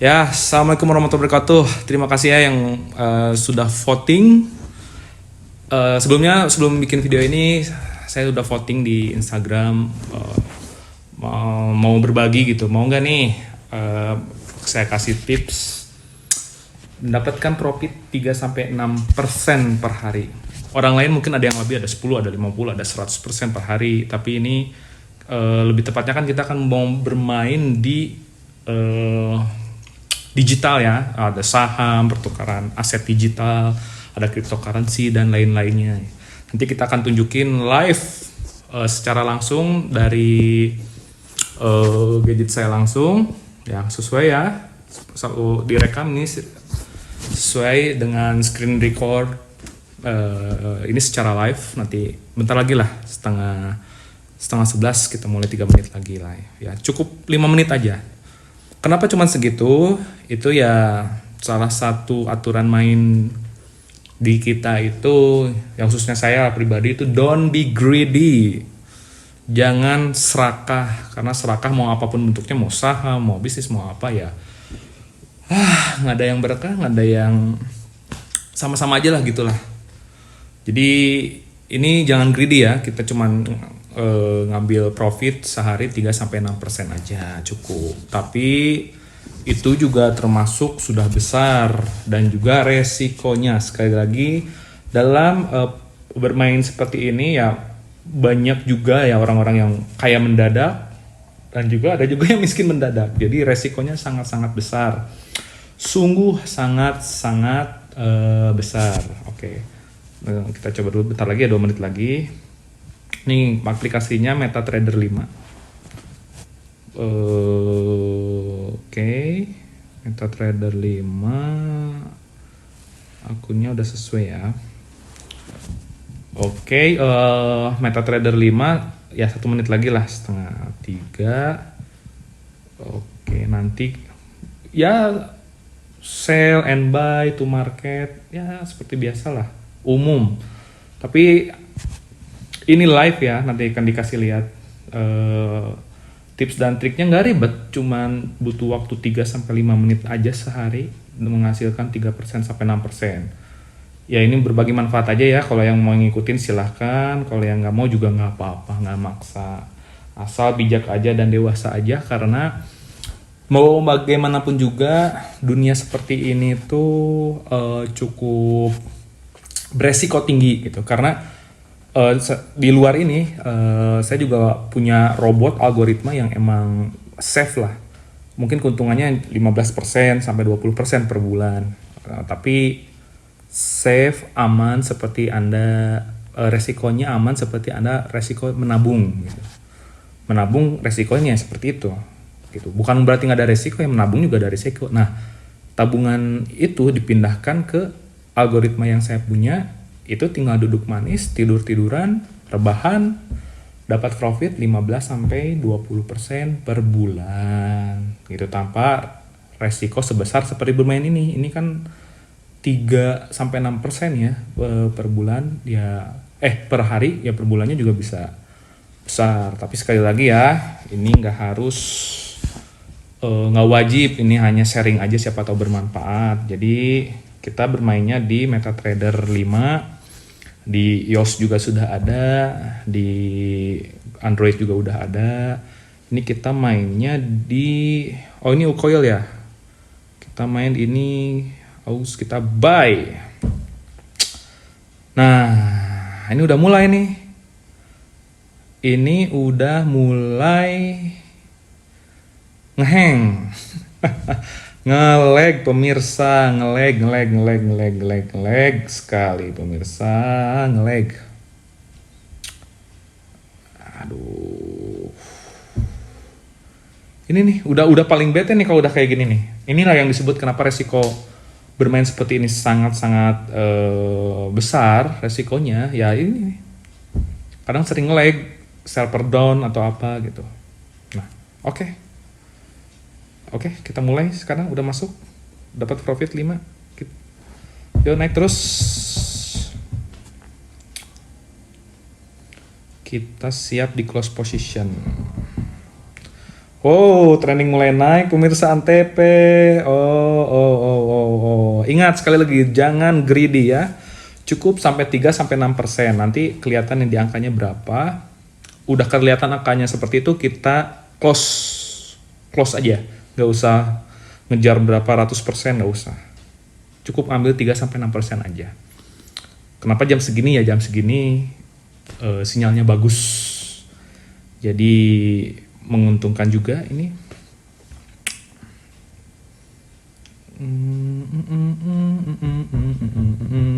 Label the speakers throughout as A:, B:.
A: Ya, assalamualaikum warahmatullahi wabarakatuh. Terima kasih ya yang sudah voting. Sebelum bikin video ini, saya sudah voting di Instagram. Mau berbagi gitu, mau nggak nih? Saya kasih tips mendapatkan profit 3-6% per hari. Orang lain mungkin ada yang lebih, ada 10, ada 50, ada 100% per hari. Tapi ini lebih tepatnya kan kita akan mau bermain di digital ya, ada saham, pertukaran aset digital, ada cryptocurrency dan lain-lainnya. Nanti kita akan tunjukin live secara langsung dari gadget saya langsung, yang sesuai ya, direkam ini sesuai dengan screen record. Ini secara live, nanti bentar lagi lah, setengah 11 kita mulai 3 menit lagi lah ya, cukup 5 menit aja. Kenapa cuma segitu? Itu ya salah satu aturan main di kita itu, yang khususnya saya pribadi itu, don't be greedy. Jangan serakah, karena serakah mau apapun bentuknya, mau saham, mau bisnis, mau apa ya, nggak ada yang berkah, nggak ada yang, sama-sama aja lah gitulah. Jadi ini jangan greedy ya, kita cuman ngambil profit sehari 3-6% aja cukup. Tapi itu juga termasuk sudah besar, dan juga resikonya sekali lagi dalam bermain seperti ini ya, banyak juga ya orang-orang yang kaya mendadak, dan juga ada juga yang miskin mendadak. Jadi resikonya sangat-sangat besar, sungguh sangat-sangat besar. Oke. Kita coba dulu, bentar lagi ya, 2 menit lagi. Nih aplikasinya MetaTrader 5. Oke. MetaTrader 5 akunnya udah sesuai ya. Oke, MetaTrader 5 ya, 1 menit lagi lah, setengah 3. Oke, nanti ya sell and buy to market ya seperti biasa lah, umum. Tapi ini live ya, nanti akan dikasih lihat tips dan triknya, nggak ribet, cuman butuh waktu 3-5 menit aja sehari menghasilkan 3%-6%. Ya ini berbagi manfaat aja ya, kalau yang mau ngikutin silahkan, kalau yang nggak mau juga nggak apa-apa, nggak maksa. Asal bijak aja dan dewasa aja, karena mau bagaimanapun juga dunia seperti ini tuh cukup beresiko tinggi gitu. Karena di luar ini saya juga punya robot algoritma yang emang safe lah. Mungkin keuntungannya 15% sampai 20% per bulan. Tapi safe, aman seperti Anda, resikonya aman seperti Anda resiko menabung gitu. Menabung resikonya seperti itu gitu. Bukan berarti nggak ada resiko, yang menabung juga ada resiko. Nah, tabungan itu dipindahkan ke algoritma yang saya punya, itu tinggal duduk manis, tidur-tiduran, rebahan, dapat profit 15-20% per bulan gitu, tanpa resiko sebesar seperti bermain ini. Ini kan 3-6% ya per bulan ya, per hari ya, per bulannya juga bisa besar. Tapi sekali lagi ya, ini nggak harus, nggak wajib, ini hanya sharing aja, siapa tahu bermanfaat. Jadi kita bermainnya di MetaTrader 5, di iOS juga sudah ada, di Android juga udah ada. Ini kita mainnya di, ini Ucoil ya, kita main ini, kita buy. Nah ini udah mulai nih, ini udah mulai ngehang. Ngelag pemirsa, ngelag sekali pemirsa, ngelag. Aduh. Ini nih udah paling bete nih kalau udah kayak gini nih. Inilah yang disebut kenapa resiko bermain seperti ini sangat-sangat besar resikonya. Ya ini nih, kadang sering ngelag, server down atau apa gitu. Nah, oke, kita mulai sekarang. Udah masuk, dapat profit 5. Yuk naik terus. Kita siap di close position. Oh, trending mulai naik pemirsa Antp. Ingat sekali lagi jangan greedy ya. Cukup sampai 3 sampai 6%. Nanti kelihatan yang di angkanya berapa. Udah kelihatan angkanya seperti itu, kita close aja. Nggak usah ngejar berapa ratus persen, nggak usah. Cukup ambil 3 sampai 6% aja. Kenapa jam segini ya? Jam segini sinyalnya bagus. Jadi menguntungkan juga ini.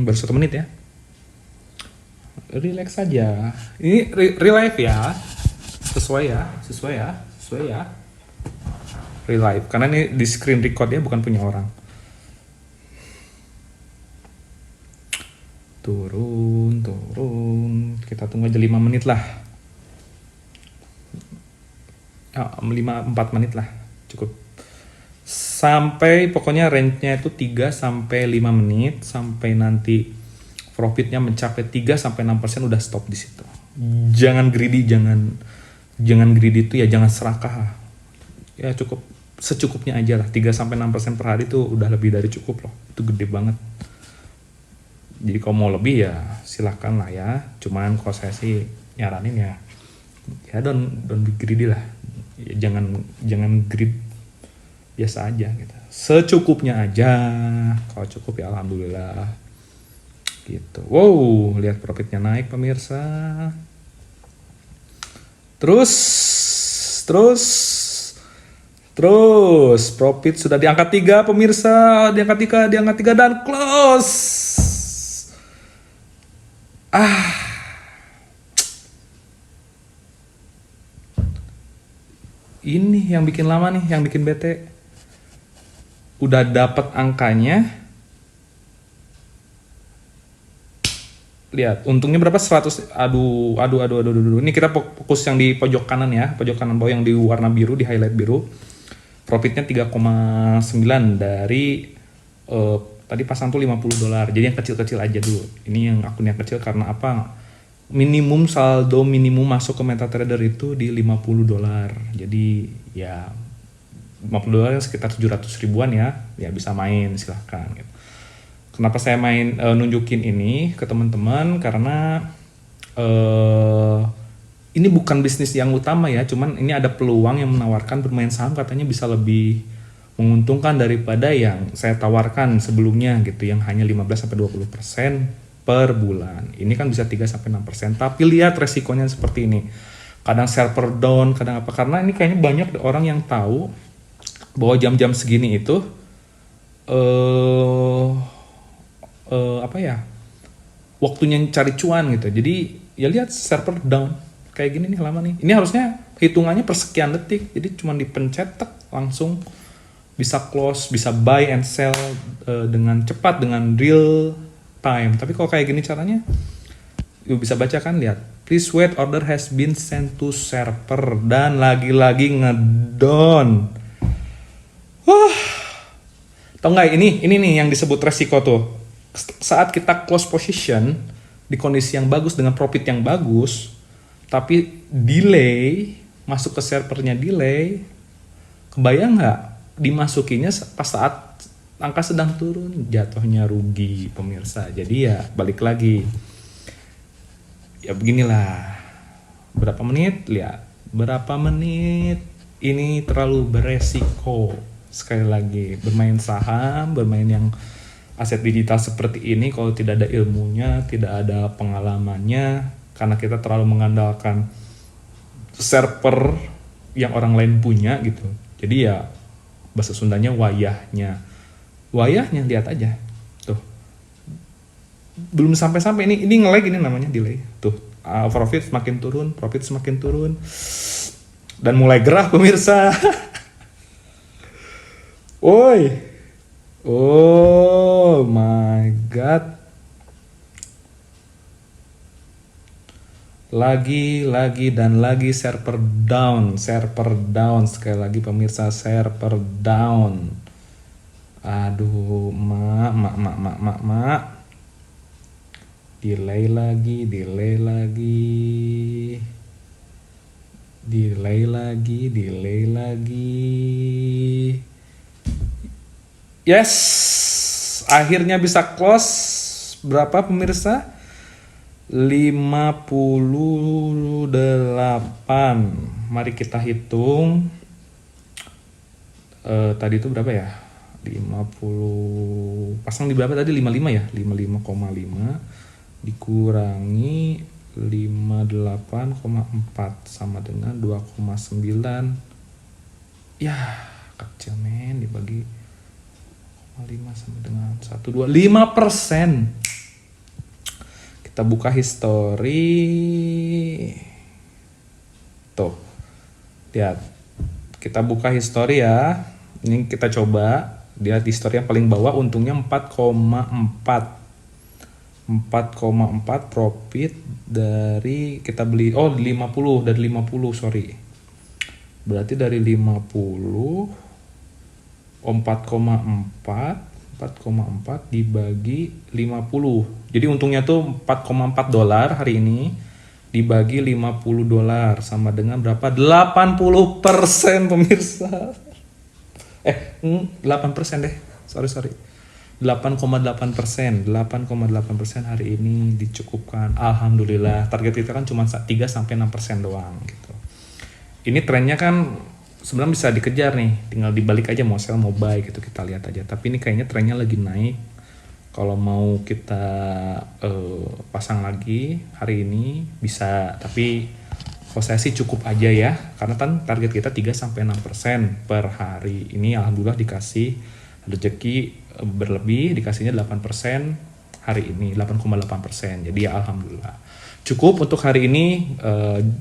A: Baru 1 menit ya. Relax saja. Ini real life ya. Sesuai ya. Real life. Karena ini di screen record ya, bukan punya orang. Turun. Kita tunggu aja 5 menit lah. 4 menit lah. Cukup. Sampai pokoknya range-nya itu 3 sampai 5 menit, sampai nanti profitnya mencapai 3 sampai 6% udah stop di situ. Jangan greedy, jangan greedy itu ya, jangan serakah. Ya cukup secukupnya aja lah. 3 sampai 6% per hari itu udah lebih dari cukup loh. Itu gede banget. Jadi kalau mau lebih ya silakan lah ya. Cuman kalau saya sih nyaranin ya don't be greedy lah. Ya, jangan greed, biasa aja gitu. Secukupnya aja. Kalau cukup ya alhamdulillah. Gitu. Wow, lihat profitnya naik pemirsa. Terus profit sudah di angka 3 pemirsa, di angka 3 dan close. Ini yang bikin lama nih, yang bikin bete. Udah dapat angkanya. Lihat, untungnya berapa? 100. Aduh. Ini kita fokus yang di pojok kanan ya, pojok kanan bawah yang di warna biru, di highlight biru. Profitnya 3,9 dari tadi pasang tuh $50. Jadi yang kecil-kecil aja dulu. Ini yang akun yang kecil karena apa? Minimum saldo minimum masuk ke MetaTrader itu di $50. Jadi ya $50 sekitar 700 ribuan ya. Ya bisa main, silahkan gitu. Kenapa saya nunjukin ini ke teman-teman? Karena ini bukan bisnis yang utama ya, cuman ini ada peluang yang menawarkan bermain saham katanya bisa lebih menguntungkan daripada yang saya tawarkan sebelumnya gitu, yang hanya 15-20% per bulan. Ini kan bisa 3-6%, tapi lihat resikonya seperti ini. Kadang server down, kadang apa, karena ini kayaknya banyak orang yang tahu bahwa jam-jam segini itu waktunya cari cuan gitu. Jadi ya lihat server down kayak gini nih lama nih. Ini harusnya hitungannya per sekian detik. Jadi cuma dipencet langsung bisa close, bisa buy and sell dengan cepat, dengan real time. Tapi kalau kayak gini caranya, yuk bisa baca kan, lihat. Please wait, order has been sent to server, dan lagi-lagi ngedown. Tau nggak, ini nih yang disebut resiko tuh. Saat kita close position di kondisi yang bagus dengan profit yang bagus, tapi delay masuk ke servernya, delay, kebayang nggak dimasukinya pas saat angka sedang turun, jatuhnya rugi pemirsa. Jadi ya balik lagi, ya beginilah. Berapa menit, lihat berapa menit, ini terlalu beresiko. Sekali lagi, bermain saham, bermain yang aset digital seperti ini, kalau tidak ada ilmunya, tidak ada pengalamannya, karena kita terlalu mengandalkan server yang orang lain punya gitu. Jadi ya bahasa Sundanya wayahnya lihat aja tuh, belum sampai ini nge-lag, ini namanya delay tuh. Profit semakin turun dan mulai gerah pemirsa. Oi, oh my god, lagi server down sekali lagi pemirsa, server down. Aduh, mak. Delay lagi. delay lagi. Yes, akhirnya bisa close. Berapa pemirsa? 58. Mari kita hitung. Tadi itu berapa ya? 50. Pasang di berapa tadi? 55 ya? 55,5 dikurangi 58,4 sama dengan 2,9. Ya, kecil men, dibagi 5 sama dengan 1, 2, 5%. Kita buka history. Tuh. Lihat. Kita buka history ya. Ini kita coba. Lihat history yang paling bawah untungnya 4,4 profit dari kita beli 50 dari 50 sorry. Berarti dari 50 4,4 dibagi 50. Jadi untungnya tuh $4,4 hari ini dibagi $50 sama dengan berapa? 80% pemirsa. 8% deh. Sorry. 8,8% hari ini dicukupkan. Alhamdulillah. Target kita kan cuma 3-6% doang gitu. Ini trennya kan sebenarnya bisa dikejar nih, tinggal dibalik aja mau sell mau buy gitu, kita lihat aja. Tapi ini kayaknya trennya lagi naik. Kalau mau kita pasang lagi hari ini bisa, tapi kalau saya sih cukup aja ya, karena kan target kita 3-6% per hari. Ini alhamdulillah dikasih rezeki berlebih, dikasihnya 8% hari ini, 8,8%. Jadi ya alhamdulillah. Cukup untuk hari ini,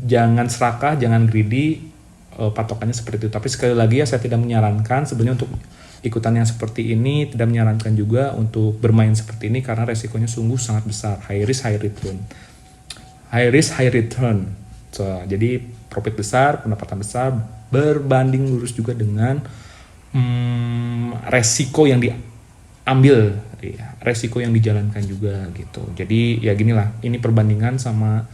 A: jangan serakah, jangan greedy, patokannya seperti itu. Tapi sekali lagi ya, saya tidak menyarankan sebenarnya untuk ikutan yang seperti ini, tidak menyarankan juga untuk bermain seperti ini karena resikonya sungguh sangat besar. High risk, high return. High risk, high return. So, jadi profit besar, pendapatan besar, berbanding lurus juga dengan resiko yang diambil, resiko yang dijalankan juga gitu. Jadi ya ginilah, ini perbandingan sama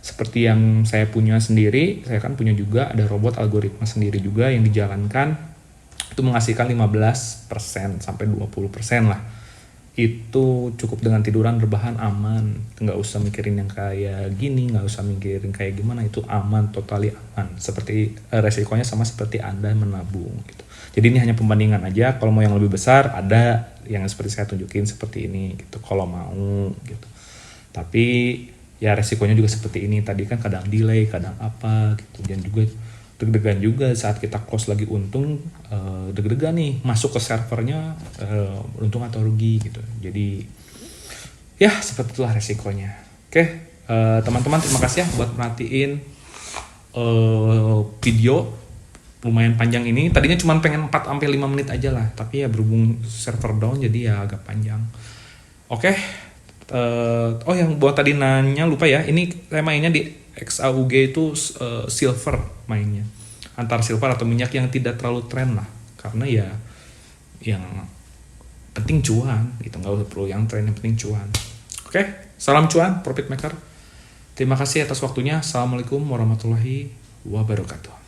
A: seperti yang saya punya sendiri. Saya kan punya juga ada robot algoritma sendiri juga yang dijalankan, itu menghasilkan 15% sampai 20% lah. Itu cukup dengan tiduran, rebahan, aman, nggak usah mikirin yang kayak gini, nggak usah mikirin kayak gimana, itu aman, totally aman. Seperti resikonya sama seperti Anda menabung gitu. Jadi ini hanya pembandingan aja. Kalau mau yang lebih besar ada yang seperti saya tunjukin seperti ini gitu kalau mau gitu. Tapi ya resikonya juga seperti ini tadi kan, kadang delay, kadang apa gitu. Dan juga deg-degan juga saat kita close lagi untung, deg-degan nih masuk ke servernya, untung atau rugi gitu. Jadi ya seperti itulah resikonya. Oke, teman-teman terima kasih ya buat perhatiin video lumayan panjang ini. Tadinya cuma pengen 4-5 menit aja lah, tapi ya berhubung server down jadi ya agak panjang. Oke. Yang buat tadi nanya lupa ya, ini saya mainnya di XAUG itu silver mainnya, antara silver atau minyak yang tidak terlalu tren lah, karena ya yang penting cuan gitu, nggak perlu yang tren, yang penting cuan. Oke, salam cuan profit maker. Terima kasih atas waktunya. Assalamualaikum warahmatullahi wabarakatuh.